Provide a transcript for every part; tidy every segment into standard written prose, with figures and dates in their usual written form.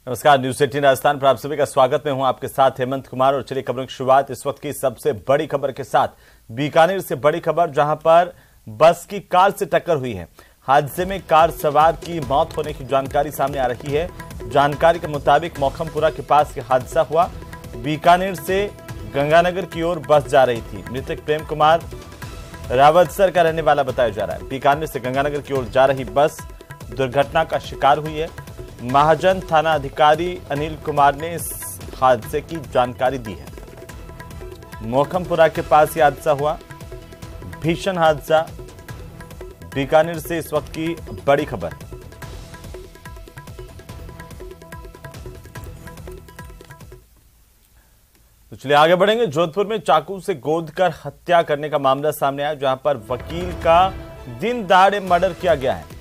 नमस्कार, न्यूज़ 18 राजस्थान पर आप सभी का स्वागत। मैं हूं आपके साथ हेमंत कुमार और चलिए खबरों की शुरुआत इस वक्त की सबसे बड़ी खबर के साथ। बीकानेर से बड़ी खबर, जहां पर बस की कार से टक्कर हुई है। हादसे में कार सवार की मौत होने की जानकारी सामने आ रही है। जानकारी के मुताबिक मोखमपुरा के पास यह हादसा हुआ। बीकानेर से गंगानगर की ओर बस जा रही थी। मृतक प्रेम कुमार रावतसर का रहने वाला बताया जा रहा है। बीकानेर से गंगानगर की ओर जा रही बस दुर्घटना का शिकार हुई है। महाजन थाना अधिकारी अनिल कुमार ने इस हादसे की जानकारी दी है। मोखमपुरा के पास यह हादसा हुआ, भीषण हादसा। बीकानेर से इस वक्त की बड़ी खबर। तो चलिए आगे बढ़ेंगे। जोधपुर में चाकू से गोदकर हत्या करने का मामला सामने आया, जहां पर वकील का दिन दहाड़े मर्डर किया गया है।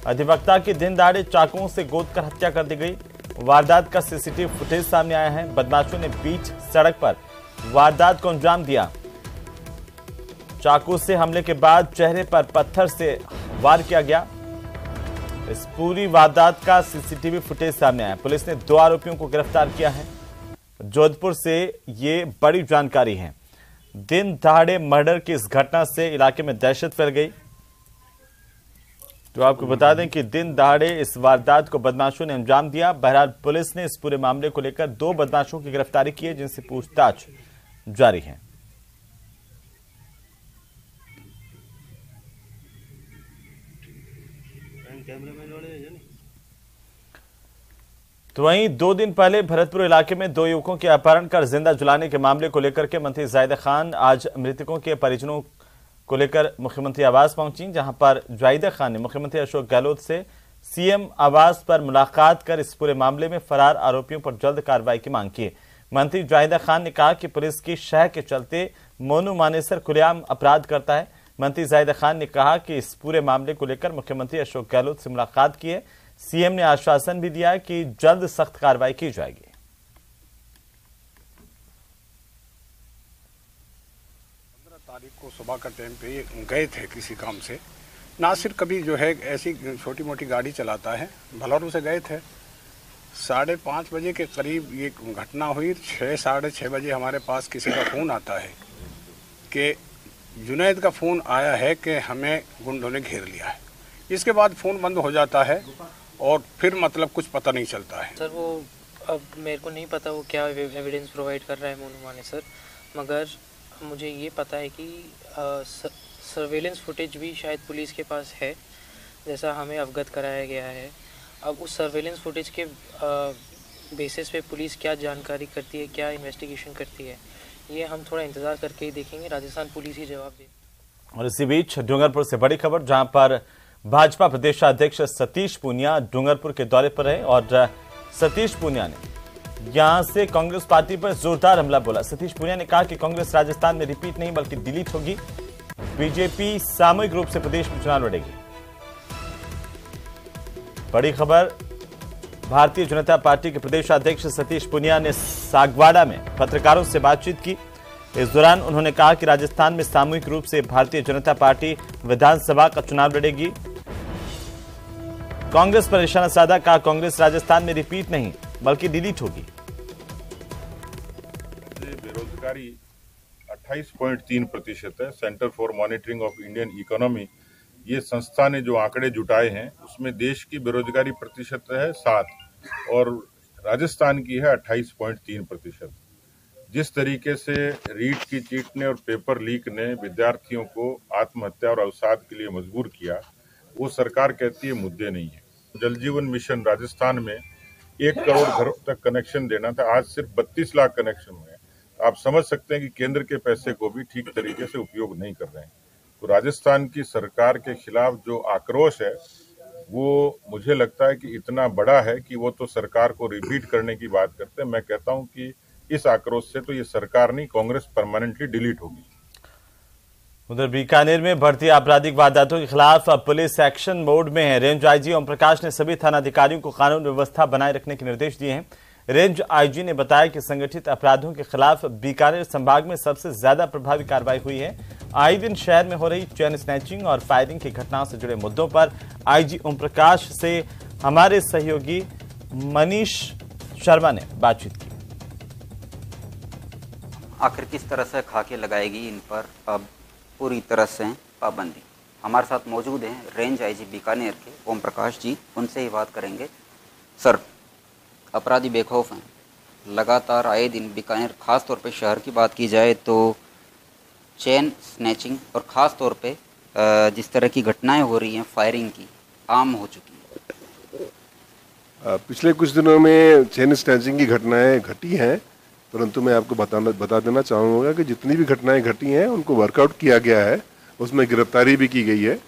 अधिवक्ता की दिन दहाड़े चाकुओं से गोदकर हत्या कर दी गई। वारदात का सीसीटीवी फुटेज सामने आया है। बदमाशों ने बीच सड़क पर वारदात को अंजाम दिया। चाकू से हमले के बाद चेहरे पर पत्थर से वार किया गया। इस पूरी वारदात का सीसीटीवी फुटेज सामने आया। पुलिस ने 2 आरोपियों को गिरफ्तार किया है। जोधपुर से ये बड़ी जानकारी है। दिन दहाड़े मर्डर की इस घटना से इलाके में दहशत फैल गई। तो आपको बता दें कि दिन दहाड़े इस वारदात को बदमाशों ने अंजाम दिया। बहरहाल पुलिस ने इस पूरे मामले को लेकर 2 बदमाशों की गिरफ्तारी की है, जिनसे पूछताछ जारी है। तो वहीं 2 दिन पहले भरतपुर इलाके में 2 युवकों के अपहरण कर जिंदा जलाने के मामले को लेकर के मंत्री जायदा खान आज मृतकों के परिजनों को लेकर मुख्यमंत्री आवास पहुंची, जहां पर जायदा खान ने मुख्यमंत्री अशोक गहलोत से सीएम आवास पर मुलाकात कर इस पूरे मामले में फरार आरोपियों पर जल्द कार्रवाई की मांग की। मंत्री जायदा खान ने कहा कि पुलिस की शह के चलते मोनू मानेसर खुलेआम अपराध करता है। मंत्री जायदा खान ने कहा कि इस पूरे मामले को लेकर मुख्यमंत्री अशोक गहलोत से मुलाकात की है। सीएम ने आश्वासन भी दिया है कि जल्द सख्त कार्रवाई की जाएगी। तारीख को सुबह का टाइम पे ये गए थे किसी काम से। नासिर कभी जो है ऐसी छोटी मोटी गाड़ी चलाता है, भलौरू से गए थे। 5:30 बजे के करीब ये घटना हुई। 6 साढ़े 6 बजे हमारे पास किसी का फ़ोन आता है कि जुनैद का फ़ोन आया है कि हमें गुंडों ने घेर लिया है। इसके बाद फ़ोन बंद हो जाता है और फिर मतलब कुछ पता नहीं चलता है। सर वो अब मेरे को नहीं पता वो क्या एविडेंस प्रोवाइड कर रहा है मोनू मानेसर, मगर मुझे ये पता है कि सर्वेलेंस फुटेज भी शायद पुलिस के पास है, जैसा हमें अवगत कराया गया है। अब उस सर्वेलेंस फुटेज के बेसिस पे पुलिस क्या जानकारी करती है, क्या इन्वेस्टिगेशन करती है, ये हम थोड़ा इंतज़ार करके ही देखेंगे। राजस्थान पुलिस ही जवाब दे। और इसी बीच डूंगरपुर से बड़ी खबर, जहां पर भाजपा प्रदेशाध्यक्ष सतीश पूनिया डूंगरपुर के दौरे पर रहे और सतीश पूनिया ने यहां से कांग्रेस पार्टी पर जोरदार हमला बोला। सतीश पूनिया ने कहा कि कांग्रेस राजस्थान में रिपीट नहीं बल्कि डिलीट होगी। बीजेपी सामूहिक रूप से प्रदेश में चुनाव लड़ेगी। बड़ी खबर, भारतीय जनता पार्टी के प्रदेशाध्यक्ष सतीश पूनिया ने सागवाड़ा में पत्रकारों से बातचीत की। इस दौरान उन्होंने कहा कि राजस्थान में सामूहिक रूप से भारतीय जनता पार्टी विधानसभा का चुनाव लड़ेगी। कांग्रेस पर निशाना साधा, कहा कांग्रेस राजस्थान में रिपीट नहीं बल्कि डिलीट होगी। बेरोजगारी 28.3% है। Centre for monitoring of Indian economy, ये संस्था ने जो आंकड़े जुटाए हैं उसमें देश की बेरोजगारी प्रतिशत है 7 और राजस्थान की है 28.3%। जिस तरीके से रीट की चीट ने और पेपर लीक ने विद्यार्थियों को आत्महत्या और अवसाद के लिए मजबूर किया, वो सरकार कहती है मुद्दे नहीं है। जल जीवन मिशन राजस्थान में 1 करोड़ घरों तक कनेक्शन देना था, आज सिर्फ 32 लाख कनेक्शन हुए हैं। आप समझ सकते हैं कि केंद्र के पैसे को भी ठीक तरीके से उपयोग नहीं कर रहे हैं। तो राजस्थान की सरकार के खिलाफ जो आक्रोश है वो मुझे लगता है कि इतना बड़ा है कि वो तो सरकार को रिपीट करने की बात करते हैं। मैं कहता हूं कि इस आक्रोश से तो ये सरकार नहीं, कांग्रेस परमानेंटली डिलीट होगी। उधर बीकानेर में बढ़ती आपराधिक वारदातों के खिलाफ पुलिस एक्शन मोड में है। रेंज आईजी ओम प्रकाश ने सभी थानाधिकारियों को कानून व्यवस्था बनाए रखने के निर्देश दिए हैं। रेंज आईजी ने बताया कि संगठित अपराधों के खिलाफ बीकानेर संभाग में सबसे ज्यादा प्रभावी कार्रवाई हुई है। आए दिन शहर में हो रही चेन स्नैचिंग और फायरिंग की घटनाओं से जुड़े मुद्दों पर आईजी ओम प्रकाश से हमारे सहयोगी मनीष शर्मा ने बातचीत की। आखिर किस तरह से खाके लगाएगी इन पर अब पूरी तरह से पाबंदी। हमारे साथ मौजूद हैं रेंज आईजी बीकानेर के ओम प्रकाश जी, उनसे ही बात करेंगे। सर, अपराधी बेखौफ हैं, लगातार आए दिन बीकानेर, खास तौर पे शहर की बात की जाए तो चेन स्नैचिंग और ख़ास तौर पे जिस तरह की घटनाएं हो रही हैं फायरिंग की, आम हो चुकी हैं। पिछले कुछ दिनों में चेन स्नैचिंग की घटनाएं घटी हैं, परंतु मैं आपको बता देना चाहूँगा कि जितनी भी घटनाएं घटी हैं उनको वर्कआउट किया गया है, उसमें गिरफ्तारी भी की गई है।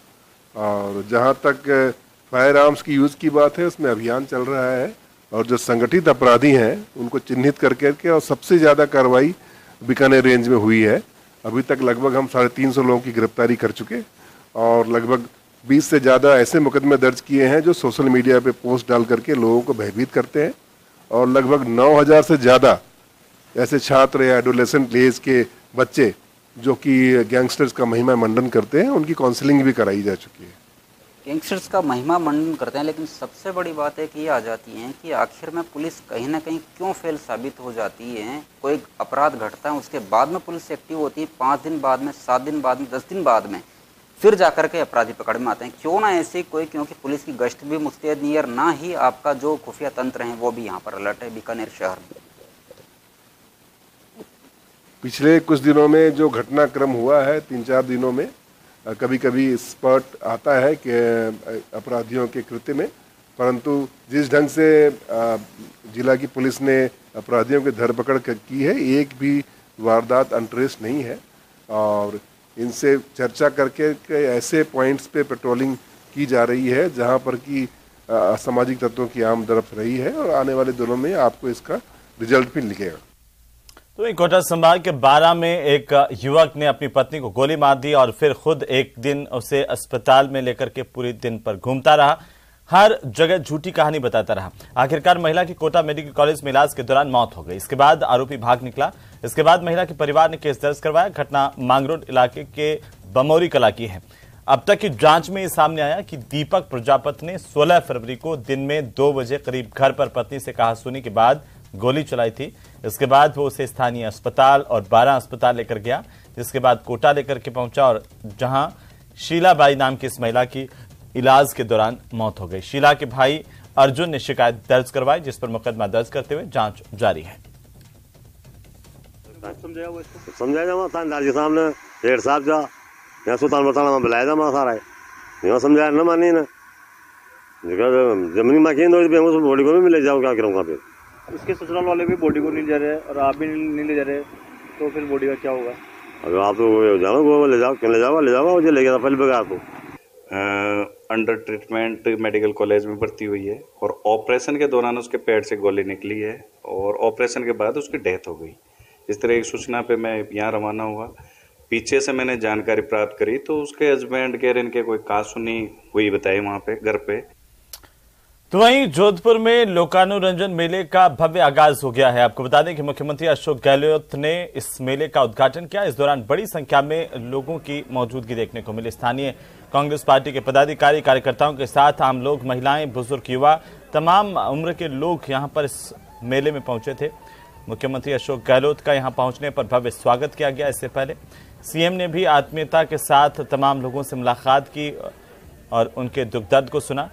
और जहाँ तक फायर आर्म्स की यूज़ की बात है, उसमें अभियान चल रहा है और जो संगठित अपराधी हैं उनको चिन्हित करके और सबसे ज़्यादा कार्रवाई बीकानेर रेंज में हुई है। अभी तक लगभग हम 350 लोगों की गिरफ्तारी कर चुके और लगभग 20 से ज़्यादा ऐसे मुकदमे दर्ज किए हैं जो सोशल मीडिया पे पोस्ट डाल करके लोगों को भयभीत करते हैं, और लगभग 9000 से ज़्यादा ऐसे छात्र या एडोलेसेंट एज के बच्चे जो कि गैंगस्टर्स का महिमा मंडन करते हैं, उनकी काउंसलिंग भी कराई जा चुकी है। गैंगस्टर्स का महिमा मंडन करते हैं, लेकिन सबसे बड़ी बात एक ये आ जाती है कि आखिर में पुलिस कहीं ना कहीं क्यों फेल साबित हो जाती है। कोई अपराध घटता है, उसके बाद में पुलिस एक्टिव होती है, 5 दिन बाद में, 7 दिन बाद में, 10 दिन बाद में फिर जाकर के अपराधी पकड़ में आते हैं। क्यों ना ऐसी कोई, क्योंकि पुलिस की गश्त भी मुस्तैद नहीं है, ना ही आपका जो खुफिया तंत्र है वो भी यहाँ पर अलर्ट है बीकानेर शहर में। पिछले कुछ दिनों में जो घटनाक्रम हुआ है, 3-4 दिनों में कभी कभी स्पॉट आता है कि अपराधियों के कृत्य में, परंतु जिस ढंग से जिला की पुलिस ने अपराधियों की धरपकड़ की है, एक भी वारदात अनट्रेस नहीं है। और इनसे चर्चा करके ऐसे पॉइंट्स पे पेट्रोलिंग की जा रही है जहां पर कि असामाजिक तत्वों की आमदरफ रही है, और आने वाले दिनों में आपको इसका रिजल्ट भी लिखेगा। तो वहीं कोटा संभाग के बारा में एक युवक ने अपनी पत्नी को गोली मार दी और फिर खुद एक दिन उसे अस्पताल में लेकर के पूरे दिन पर घूमता रहा, हर जगह झूठी कहानी बताता रहा। आखिरकार महिला की कोटा मेडिकल कॉलेज में इलाज के दौरान मौत हो गई। इसके बाद आरोपी भाग निकला। इसके बाद महिला के परिवार ने केस दर्ज करवाया। घटना मांगरोड इलाके के बमौरी कला की है। अब तक की जांच में सामने आया कि दीपक प्रजापति ने 16 फरवरी को दिन में 2 बजे करीब घर पर पत्नी से कहासुनी के बाद गोली चलाई थी। इसके बाद वो उसे स्थानीय अस्पताल और बारा अस्पताल लेकर गया, जिसके बाद कोटा लेकर के पहुंचा और जहां शीलाबाई नाम की इस महिला की इलाज के दौरान मौत हो गई। शीला के भाई अर्जुन ने शिकायत दर्ज करवाई, जिस पर मुकदमा दर्ज करते हुए जांच जारी है। समझाया थानेदार के सामने हेड साहब जा यहाँ सुल्तान बताना में बुलाया जा सारा यहाँ समझाया न मानी ना जमीनी माखी बॉडी को भी मिले जाओ, क्या करूँगा फिर। उसके ससुराल वाले भी बॉडी को नहीं ले जा रहे और आप भी नहीं ले जा रहे, तो फिर बॉडी का क्या होगा? अगर आप तो जाओ वो ले जाओ, क्यों ले जाओ मुझे ले गया पहले बगैर तो अंडर ट्रीटमेंट मेडिकल कॉलेज में भर्ती हुई है और ऑपरेशन के दौरान उसके पेट से गोली निकली है और ऑपरेशन के बाद उसकी डेथ हो गई। इस तरह की सूचना पे मैं यहाँ रवाना हुआ। पीछे से मैंने जानकारी प्राप्त करी तो उसके हस्बैंड कह रहे इनके कोई कहासुनी हुई बताई वहाँ पे घर पे। तो वहीं जोधपुर में लोकानुरंजन मेले का भव्य आगाज हो गया है। आपको बता दें कि मुख्यमंत्री अशोक गहलोत ने इस मेले का उद्घाटन किया। इस दौरान बड़ी संख्या में लोगों की मौजूदगी देखने को मिली। स्थानीय कांग्रेस पार्टी के पदाधिकारी, कार्यकर्ताओं के साथ आम लोग, महिलाएं, बुजुर्ग, युवा, तमाम उम्र के लोग यहां पर इस मेले में पहुंचे थे। मुख्यमंत्री अशोक गहलोत का यहां पहुंचने पर भव्य स्वागत किया गया। इससे पहले सीएम ने भी आत्मीयता के साथ तमाम लोगों से मुलाकात की और उनके दुख दर्द को सुना।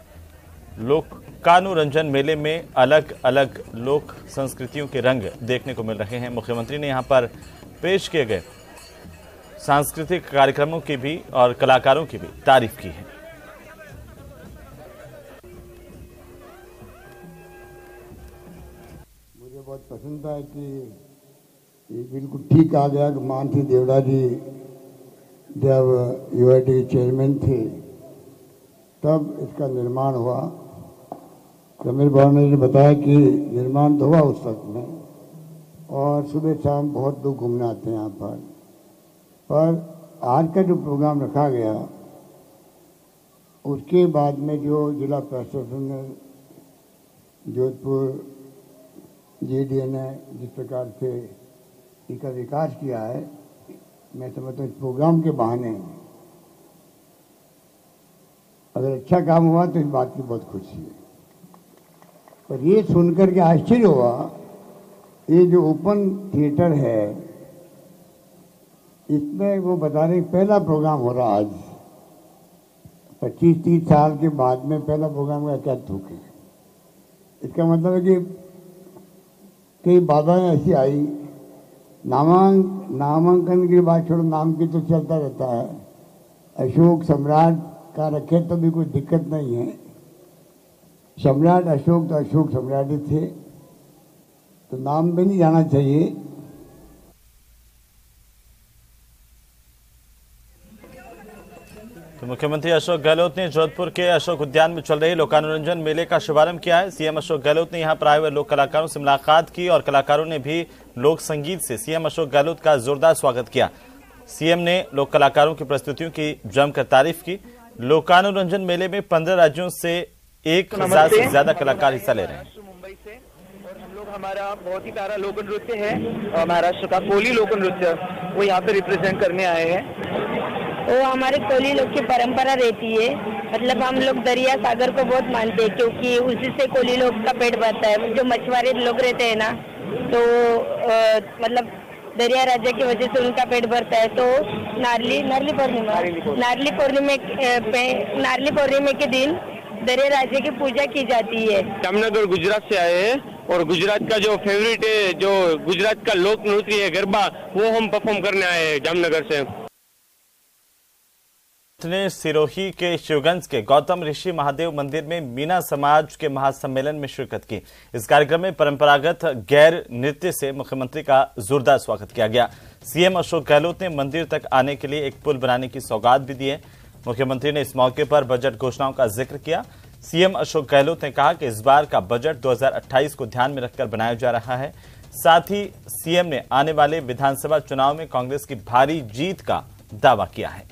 लोकानुरंजन मेले में अलग अलग लोक संस्कृतियों के रंग देखने को मिल रहे हैं। मुख्यमंत्री ने यहां पर पेश किए गए सांस्कृतिक कार्यक्रमों की भी और कलाकारों की भी तारीफ की है। मुझे बहुत पसंद था कि ये बिल्कुल ठीक आ गया कि मान सिंह देवड़ा जी जब यूआईडी के चेयरमैन थे तब इसका निर्माण हुआ। समीर भावना ने बताया कि निर्माण तो हुआ उस वक्त में और सुबह शाम बहुत लोग घूमने आते हैं यहाँ पर आज का जो प्रोग्राम रखा गया उसके बाद में जो जिला प्रशासन ने जोधपुर जेडीए ने जिस प्रकार से इसका विकास किया है, मैं समझता हूँ इस प्रोग्राम के बहाने अगर अच्छा काम हुआ तो इस बात की बहुत खुशी है। पर ये सुनकर के आश्चर्य हुआ, ये जो ओपन थिएटर है इसमें वो बता रहे पहला प्रोग्राम हो रहा आज 25-30 साल के बाद में पहला प्रोग्राम का क्या थूक है। इसका मतलब है कि कई बाधाएं ऐसी आई, नामांकन की बात छोड़ो, नाम की तो चलता रहता है। अशोक सम्राट का रखे तो भी कोई दिक्कत नहीं है। सम्राट अशोक तो अशोक सम्राट ही थे, तो नाम भी नहीं जाना चाहिए। तो मुख्यमंत्री अशोक गहलोत ने जोधपुर के अशोक उद्यान में चल रहे लोकानुरंजन मेले का शुभारंभ किया है। सीएम अशोक गहलोत ने यहां पर आए हुए लोक कलाकारों से मुलाकात की और कलाकारों ने भी लोक संगीत से सीएम अशोक गहलोत का जोरदार स्वागत किया। सीएम ने लोक कलाकारों की प्रस्तुतियों की जमकर तारीफ की। लोकानुरंजन मेले में 15 राज्यों से 1000 से ज्यादा कलाकार हिस्सा ले रहे हैं। मुंबई से और हम लोग, हमारा बहुत ही प्यारा लोक नृत्य है, महाराष्ट्र का कोली लोक नृत्य, वो यहाँ पे रिप्रेजेंट करने आए हैं। वो हमारे कोली लोग की परंपरा रहती है, मतलब हम लोग दरिया सागर को बहुत मानते हैं क्योंकि उसी से कोली लोग का पेट भरता है। जो मछुआरे लोग रहते हैं ना, तो मतलब दरिया राज्य की वजह से उनका पेट भरता है। तो नारली पूर्णिमा के दिन दरिया राज्य की पूजा की जाती है। जामनगर गुजरात से आए हैं और गुजरात का जो फेवरेट है, जो गुजरात का लोक नृत्य है गरबा, वो हम परफॉर्म करने आए हैं जामनगर से। ने सिरोही के शिवगंज के गौतम ऋषि महादेव मंदिर में मीना समाज के महासम्मेलन में शिरकत की। इस कार्यक्रम में परंपरागत गैर नृत्य से मुख्यमंत्री का जोरदार स्वागत किया गया। सीएम अशोक गहलोत ने मंदिर तक आने के लिए एक पुल बनाने की सौगात भी दी है। मुख्यमंत्री ने इस मौके पर बजट घोषणाओं का जिक्र किया। सीएम अशोक गहलोत ने कहा कि इस बार का बजट 2028 को ध्यान में रखकर बनाया जा रहा है। साथ ही सीएम ने आने वाले विधानसभा चुनाव में कांग्रेस की भारी जीत का दावा किया है।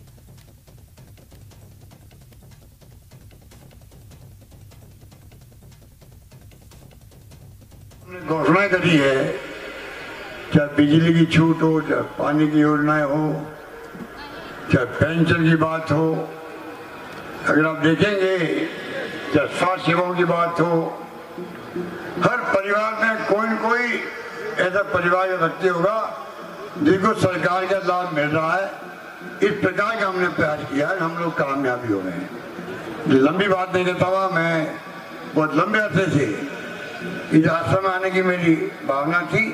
घोषणा करी है, चाहे बिजली की छूट हो, चाहे पानी की योजनाएं हो, चाहे पेंशन की बात हो, अगर आप देखेंगे चाहे स्वास्थ्य सेवाओं की बात हो, हर परिवार में कोई न कोई ऐसा परिवार का व्यक्ति होगा जिसको सरकार का लाभ मिल रहा है। इस प्रकार का हमने प्रयास किया है, हम लोग कामयाबी हो गए हैं। लंबी बात नहीं कहता हुआ, मैं बहुत लंबे अरसे से इस आश्रम में आने की मेरी भावना थी,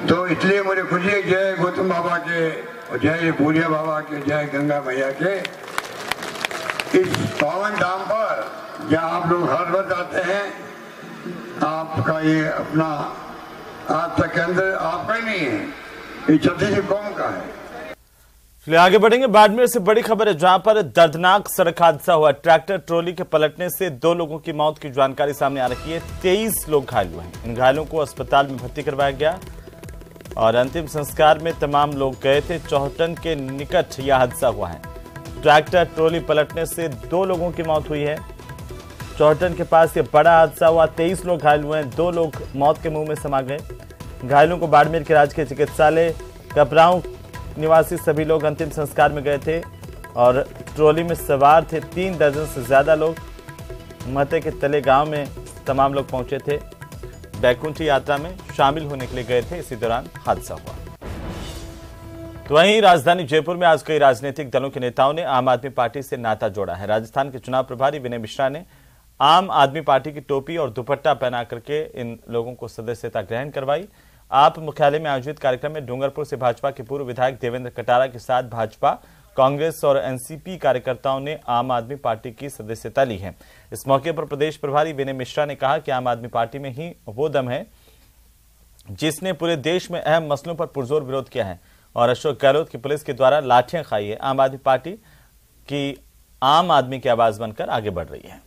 तो इसलिए मुझे खुशी है जय गौतम बाबा के और जय पूरिया बाबा के, जय गंगा मैया के। इस पावन धाम पर जहाँ आप लोग हर वर्ष आते हैं, आपका ये अपना आस्था केंद्र आपका ही नहीं है, ये छत्तीसगढ़ कौम का है। चलिए आगे बढ़ेंगे। बाड़मेर से बड़ी खबर है, जहां पर दर्दनाक सड़क हादसा हुआ। ट्रैक्टर ट्रॉली के पलटने से 2 लोगों की मौत की जानकारी सामने आ रही है। 23 लोग घायल हुए हैं। इन घायलों को अस्पताल में भर्ती करवाया गया और अंतिम संस्कार में तमाम लोग गए थे। चौहटन के निकट यह हादसा हुआ है। ट्रैक्टर ट्रॉली पलटने से 2 लोगों की मौत हुई है। चौहटन के पास यह बड़ा हादसा हुआ। 23 लोग घायल हुए हैं। 2 लोग मौत के मुंह में समा गए। घायलों को बाड़मेर के राजकीय चिकित्सालय कपराऊ निवासी सभी लोग अंतिम संस्कार में गए थे और ट्रॉली में सवार थे 3 दर्जन से ज्यादा लोग। महते के तले गांव में तमाम लोग पहुंचे थे। बैकुंठ यात्रा में शामिल होने के लिए गए थे। इसी दौरान हादसा हुआ। तो वहीं राजधानी जयपुर में आज कई राजनीतिक दलों के नेताओं ने आम आदमी पार्टी से नाता जोड़ा है। राजस्थान के चुनाव प्रभारी विनय मिश्रा ने आम आदमी पार्टी की टोपी और दुपट्टा पहना करके इन लोगों को सदस्यता ग्रहण करवाई। आप मुख्यालय में आयोजित कार्यक्रम में डूंगरपुर से भाजपा के पूर्व विधायक देवेंद्र कटारा के साथ भाजपा, कांग्रेस और एनसीपी कार्यकर्ताओं ने आम आदमी पार्टी की सदस्यता ली है। इस मौके पर प्रदेश प्रभारी विनय मिश्रा ने कहा कि आम आदमी पार्टी में ही वो दम है जिसने पूरे देश में अहम मसलों पर पुरजोर विरोध किया है और अशोक गहलोत की पुलिस के द्वारा लाठियां खाई है। आम आदमी पार्टी की आम आदमी की आवाज बनकर आगे बढ़ रही है।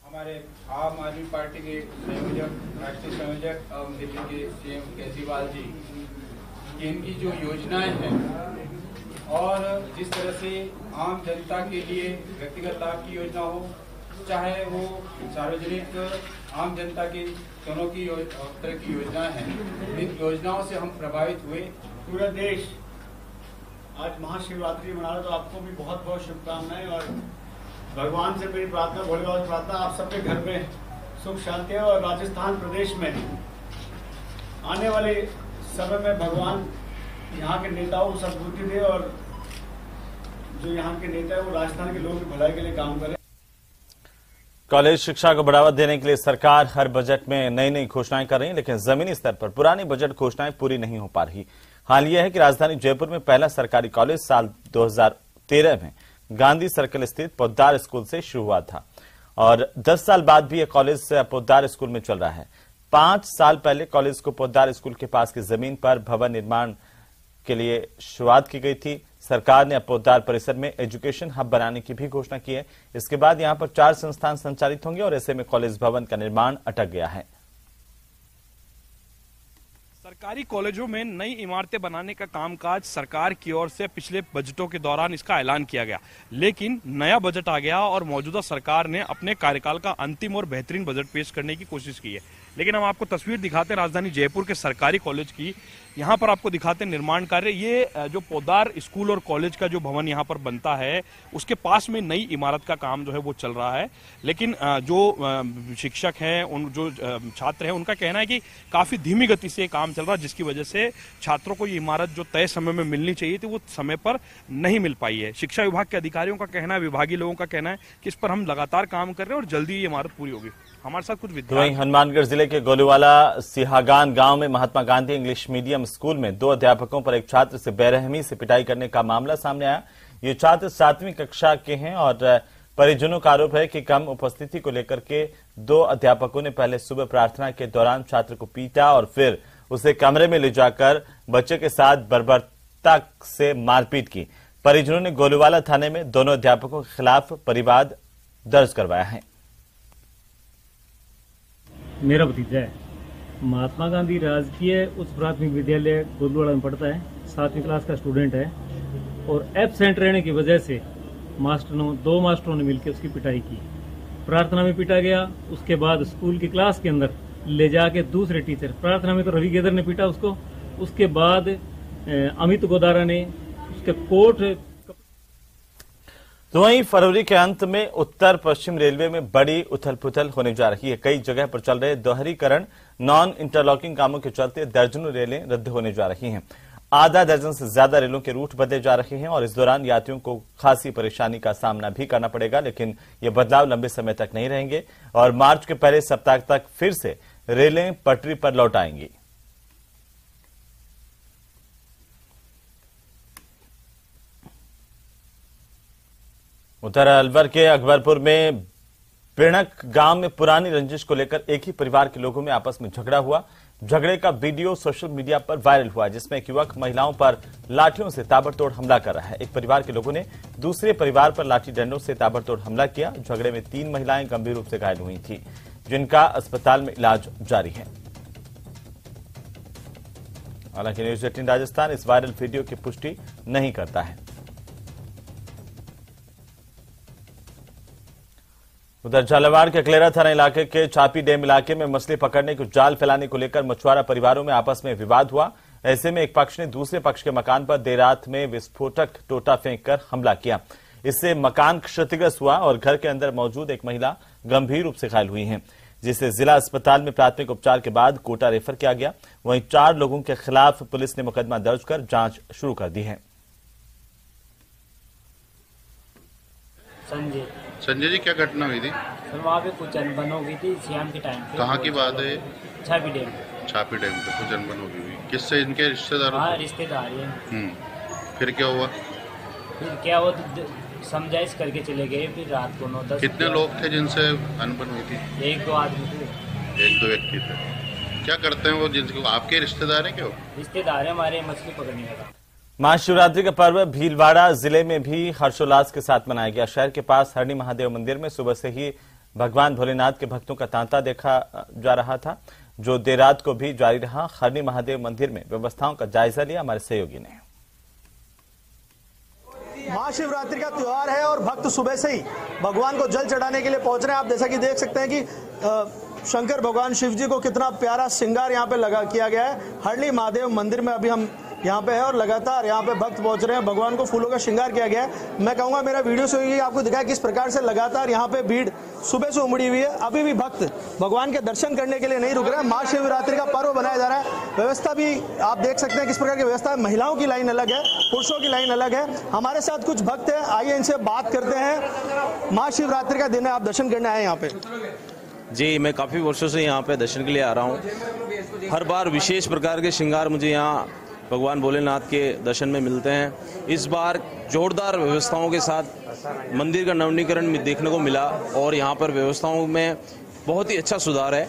हमारे आम आदमी पार्टी के संयोजक, राष्ट्रीय संयोजक और दिल्ली के सीएम केजरीवाल जी, इनकी जो योजनाएं हैं और जिस तरह से आम जनता के लिए व्यक्तिगत लाभ की योजना हो, चाहे वो सार्वजनिक आम जनता की दोनों की तरह की योजनाएं हैं, इन योजनाओं से हम प्रभावित हुए। पूरा देश आज महाशिवरात्रि मना रहा, तो आपको भी बहुत बहुत शुभकामनाएं और भगवान से मेरी प्रार्थना, भोले बाबा से प्रार्थना, आप सबके घर में सुख शांति है और राजस्थान प्रदेश में आने वाले समय में भगवान यहाँ के नेताओं को सद्बुद्धि दे और जो यहाँ के नेता है वो राजस्थान के लोगों की भलाई के लिए काम करें। कॉलेज शिक्षा को बढ़ावा देने के लिए सरकार हर बजट में नई नई घोषणाएं कर रही है, लेकिन जमीनी स्तर पर पुरानी बजट घोषणाएं पूरी नहीं हो पा रही। हाल यह है कि राजधानी जयपुर में पहला सरकारी कॉलेज साल 2013 में गांधी सर्कल स्थित पोद्दार स्कूल से शुरू हुआ था और 10 साल बाद भी यह कॉलेज पोद्दार स्कूल में चल रहा है। 5 साल पहले कॉलेज को पोद्दार स्कूल के पास की जमीन पर भवन निर्माण के लिए शुरुआत की गई थी। सरकार ने अब पोद्दार परिसर में एजुकेशन हब बनाने की भी घोषणा की है। इसके बाद यहां पर 4 संस्थान संचालित होंगे और ऐसे में कॉलेज भवन का निर्माण अटक गया है। सरकारी कॉलेजों में नई इमारतें बनाने का कामकाज सरकार की ओर से पिछले बजटों के दौरान इसका ऐलान किया गया, लेकिन नया बजट आ गया और मौजूदा सरकार ने अपने कार्यकाल का अंतिम और बेहतरीन बजट पेश करने की कोशिश की है। लेकिन हम आपको तस्वीर दिखाते हैं राजधानी जयपुर के सरकारी कॉलेज की। यहाँ पर आपको दिखाते हैं निर्माण कार्य। ये जो पोद्दार स्कूल और कॉलेज का जो भवन यहाँ पर बनता है उसके पास में नई इमारत का काम जो है वो चल रहा है, लेकिन जो शिक्षक हैं, उन जो छात्र हैं, उनका कहना है कि काफी धीमी गति से काम चल रहा है, जिसकी वजह से छात्रों को ये इमारत जो तय समय में मिलनी चाहिए थी वो समय पर नहीं मिल पाई है। शिक्षा विभाग के अधिकारियों का कहना है, विभागीय लोगों का कहना है कि इस पर हम लगातार काम कर रहे हैं और जल्दी ये इमारत पूरी होगी। हमारे साथ कुछ विद्यार्थी हनुमानगढ़ जिले के गोलूवाला सिहागान गांव में Mahatma Gandhi English medium school में 2 अध्यापकों पर एक छात्र से बेरहमी से पिटाई करने का मामला सामने आया। ये छात्र 7वीं कक्षा के हैं और परिजनों का आरोप है कि कम उपस्थिति को लेकर के 2 अध्यापकों ने पहले सुबह प्रार्थना के दौरान छात्र को पीटा और फिर उसे कमरे में ले जाकर बच्चे के साथ बर्बरता से मारपीट की। परिजनों ने गोलूवाला थाने में दोनों अध्यापकों के खिलाफ परिवाद दर्ज करवाया है। मेरा भतीजा है, महात्मा गांधी राजकीय उच्च प्राथमिक विद्यालय गोलूवाला में पढ़ता है, 7वीं क्लास का स्टूडेंट है और एब्सेंट रहने की वजह से 2 मास्टरों ने मिलकर उसकी पिटाई की। प्रार्थना में पीटा गया, उसके बाद स्कूल की क्लास के अंदर ले जाके दूसरे टीचर, प्रार्थना में तो रवि गेदर ने पीटा उसको, उसके बाद अमित गोदारा ने उसके कोट। तो वहीं फरवरी के अंत में उत्तर पश्चिम रेलवे में बड़ी उथल पुथल होने जा रही है। कई जगह पर चल रहे दोहरीकरण नॉन इंटरलॉकिंग कामों के चलते दर्जनों रेलें रद्द होने जा रही हैं। आधा दर्जन से ज्यादा रेलों के रूट बदले जा रहे हैं और इस दौरान यात्रियों को खासी परेशानी का सामना भी करना पड़ेगा, लेकिन ये बदलाव लंबे समय तक नहीं रहेंगे और मार्च के पहले सप्ताह तक फिर से रेलें पटरी पर लौट आएंगी। उधर अलवर के अकबरपुर में पिणक गांव में पुरानी रंजिश को लेकर एक ही परिवार के लोगों में आपस में झगड़ा हुआ। झगड़े का वीडियो सोशल मीडिया पर वायरल हुआ, जिसमें एक युवक महिलाओं पर लाठियों से ताबड़तोड़ हमला कर रहा है। एक परिवार के लोगों ने दूसरे परिवार पर लाठी डंडों से ताबड़तोड़ हमला किया। झगड़े में 3 महिलाएं गंभीर रूप से घायल हुई थी, जिनका अस्पताल में इलाज जारी है। हालांकि न्यूज 18 राजस्थान इस वायरल वीडियो की पुष्टि नहीं करता है। उधर झालावाड़ के अकलेरा थाना इलाके के छापी डैम इलाके में मछली पकड़ने को जाल फैलाने को लेकर मछुआरा परिवारों में आपस में विवाद हुआ। ऐसे में एक पक्ष ने दूसरे पक्ष के मकान पर देर रात में विस्फोटक टोटा फेंककर हमला किया। इससे मकान क्षतिग्रस्त हुआ और घर के अंदर मौजूद एक महिला गंभीर रूप से घायल हुई है, जिसे जिला अस्पताल में प्राथमिक उपचार के बाद कोटा रेफर किया गया। वहीं 4 लोगों के खिलाफ पुलिस ने मुकदमा दर्ज कर जांच शुरू कर दी है। संजय जी, क्या घटना हुई थी? सर वहाँ पे कुछ अनबन हो गई थी शाम के टाइम पे। कहाँ की बात है? छापी डैम। छापी डैम पे कुछ अनबन हो गई। किससे? इनके रिश्तेदार? हाँ, रिश्तेदार हैं। फिर क्या हुआ? समझाइश करके चले गए। फिर रात को 9-10। कितने लोग थे जिनसे अनबन हुई थी? 1-2 आदमी थे। 1-2 व्यक्ति थे। क्या करते हैं वो? जिनसे आपके रिश्तेदार हैं? क्या रिश्तेदार है हमारे, मछली पकड़ने वाला। महाशिवरात्रि का पर्व भीलवाड़ा जिले में भी हर्षोल्लास के साथ मनाया गया। शहर के पास हरणी महादेव मंदिर में सुबह से ही भगवान भोलेनाथ के भक्तों का तांता देखा जा रहा था, जो देर रात को भी जारी रहा। हरणी महादेव मंदिर में व्यवस्थाओं का जायजा लिया हमारे सहयोगी ने। महाशिवरात्रि का त्योहार है और भक्त सुबह से ही भगवान को जल चढ़ाने के लिए पहुंच रहे हैं। आप जैसा कि देख सकते हैं कि शंकर भगवान शिव जी को कितना प्यारा श्रृंगार यहाँ पे लगा किया गया है। हरणी महादेव मंदिर में अभी हम यहाँ पे है और लगातार यहाँ पे भक्त पहुंच रहे हैं। भगवान को फूलों का श्रृंगार किया गया है। मैं कहूँगा मेरा वीडियो से ये आपको दिखाया किस प्रकार से लगातार यहाँ पे भीड़ सुबह से उमड़ी हुई है। अभी भी भक्त भगवान के दर्शन करने के लिए नहीं रुक रहे हैं। महाशिवरात्रि का पर्व बनाया जा रहा है। व्यवस्था भी आप देख सकते हैं किस प्रकार की व्यवस्था है। महिलाओं की लाइन अलग है, पुरुषों की लाइन अलग है। हमारे साथ कुछ भक्त हैं, आइए इनसे बात करते हैं। महाशिवरात्रि का दिन है, आप दर्शन करने आए यहाँ पे? जी, मैं काफ़ी वर्षों से यहाँ पे दर्शन के लिए आ रहा हूँ। हर बार विशेष प्रकार के श्रृंगार मुझे यहाँ भगवान भोलेनाथ के दर्शन में मिलते हैं। इस बार जोरदार व्यवस्थाओं के साथ मंदिर का नवीनीकरण देखने को मिला और यहाँ पर व्यवस्थाओं में बहुत ही अच्छा सुधार है।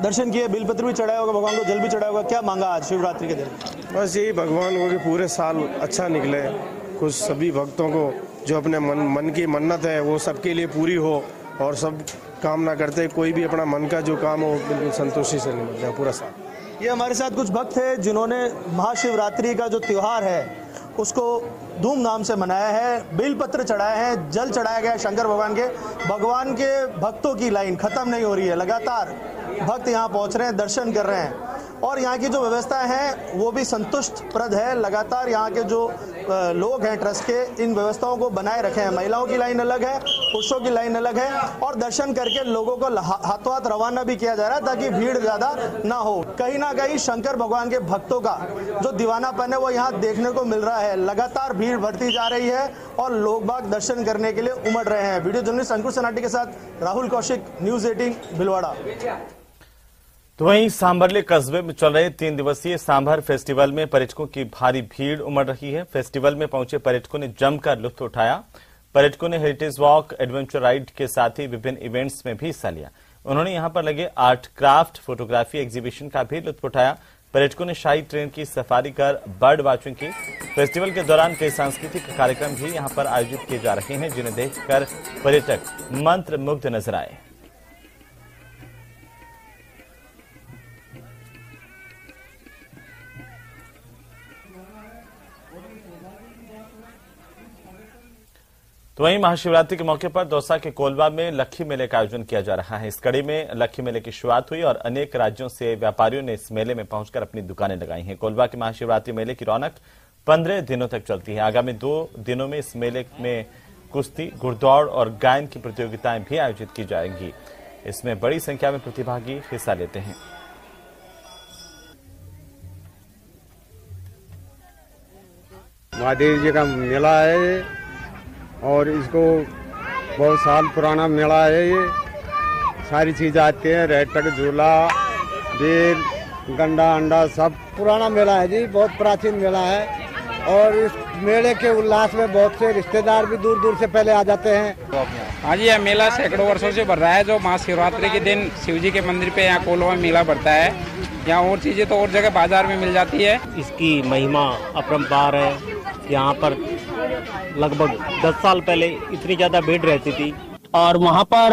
दर्शन किए, बिलपत्र भी चढ़ाया होगा, भगवान को जल भी चढ़ाया होगा। क्या मांगा आज शिवरात्रि के दिन? बस यही भगवान को कि पूरे साल अच्छा निकले, कुछ सभी भक्तों को जो अपने मन की मन्नत है वो सबके लिए पूरी हो और सब कामना करते कोई भी अपना मन का जो काम हो बिल्कुल संतोषी से निकल जाए पूरा साल। ये हमारे साथ कुछ भक्त हैं जिन्होंने महाशिवरात्रि का जो त्योहार है उसको धूमधाम से मनाया है। बेलपत्र चढ़ाए हैं, जल चढ़ाया गया है शंकर भगवान के भक्तों की लाइन खत्म नहीं हो रही है। लगातार भक्त यहाँ पहुँच रहे हैं, दर्शन कर रहे हैं और यहाँ की जो व्यवस्था है वो भी संतुष्टप्रद है। लगातार यहाँ के जो लोग हैं ट्रस्ट के, इन व्यवस्थाओं को बनाए रखे हैं। महिलाओं की लाइन अलग है, पुरुषों की लाइन अलग है और दर्शन करके लोगों को हाथों हाथ रवाना भी किया जा रहा है ताकि भीड़ ज्यादा ना हो। कहीं ना कहीं शंकर भगवान के भक्तों का जो दीवानापन है वो यहाँ देखने को मिल रहा है। लगातार भीड़ बढ़ती जा रही है और लोग बाग दर्शन करने के लिए उमड़ रहे हैं। वीडियो जर्नलिस्ट अंकुर सनाटी के साथ राहुल कौशिक, न्यूज 18 भिलवाड़ा। तो वहीं सांभरले कस्बे में चल रहे 3 दिवसीय सांभर फेस्टिवल में पर्यटकों की भारी भीड़ उमड़ रही है। फेस्टिवल में पहुंचे पर्यटकों ने जमकर लुत्फ उठाया। पर्यटकों ने हेरिटेज वॉक, एडवेंचर राइड के साथ ही विभिन्न इवेंट्स में भी हिस्सा लिया। उन्होंने यहां पर लगे आर्ट क्राफ्ट, फोटोग्राफी एग्जीबिशन का भी लुत्फ उठाया। पर्यटकों ने शाही ट्रेन की सफारी कर बर्ड वॉचिंग की। फेस्टिवल के दौरान कई सांस्कृतिक कार्यक्रम भी यहां पर आयोजित किए जा रहे हैं जिन्हें देखकर पर्यटक मंत्रमुग्ध नजर आए। तो वहीं महाशिवरात्रि के मौके पर दौसा के कोलवा में लक्खी मेले का आयोजन किया जा रहा है। इस कड़ी में लक्खी मेले की शुरुआत हुई और अनेक राज्यों से व्यापारियों ने इस मेले में पहुंचकर अपनी दुकानें लगाई हैं। कोलवा के महाशिवरात्रि मेले की रौनक 15 दिनों तक चलती है। आगामी 2 दिनों में इस मेले में कुश्ती, घुड़दौड़ और गायन की प्रतियोगिताएं भी आयोजित की जाएंगी। इसमें बड़ी संख्या में प्रतिभागी हिस्सा लेते हैं। महादेव जी का मेला है और इसको बहुत साल पुराना मेला है। ये सारी चीज़ आती है, रेटक, झूला, बेल, गंडा अंडा सब पुराना मेला है जी, बहुत प्राचीन मेला है। और इस मेले के उल्लास में बहुत से रिश्तेदार भी दूर दूर से पहले आ जाते हैं। हाँ जी, यह मेला सैकड़ों वर्षों से बढ़ रहा है। जो महाशिवरात्रि के दिन शिव जी के मंदिर पे यहाँ कोलवा में मेला बढ़ता है। यहाँ और चीजें तो और जगह बाजार में मिल जाती है। इसकी महिमा अपरंपार है। यहाँ पर लगभग 10 साल पहले इतनी ज्यादा भीड़ रहती थी और वहाँ पर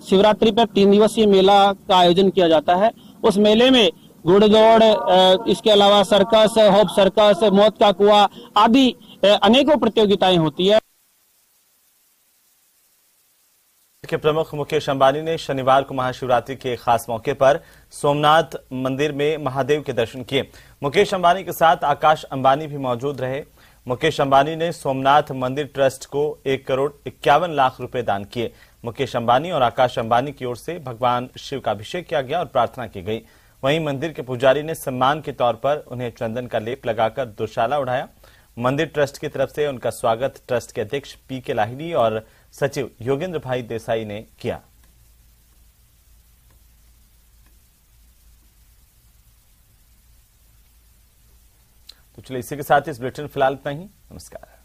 शिवरात्रि पर 3 दिवसीय मेला का आयोजन किया जाता है। उस मेले में घुड़दौड़, इसके अलावा सर्कस, होप सर्कस, मौत का कुआं आदि अनेकों प्रतियोगिताएं होती है। के प्रमुख मुकेश अंबानी ने शनिवार को महाशिवरात्रि के खास मौके पर सोमनाथ मंदिर में महादेव के दर्शन किए। मुकेश अंबानी के साथ आकाश अंबानी भी मौजूद रहे। मुकेश अंबानी ने सोमनाथ मंदिर ट्रस्ट को 1,51,00,000 रुपए दान किए। मुकेश अंबानी और आकाश अंबानी की ओर से भगवान शिव का अभिषेक किया गया और प्रार्थना की गई। वहीं मंदिर के पुजारी ने सम्मान के तौर पर उन्हें चंदन का लेप लगाकर दुशाला उड़ाया। मंदिर ट्रस्ट की तरफ से उनका स्वागत ट्रस्ट के अध्यक्ष पीके लाहिड़ी और सचिव योगेंद्र भाई देसाई ने किया। तो चलिए इसी के साथ इस बुलेटिन फिलहाल इतना ही। नमस्कार।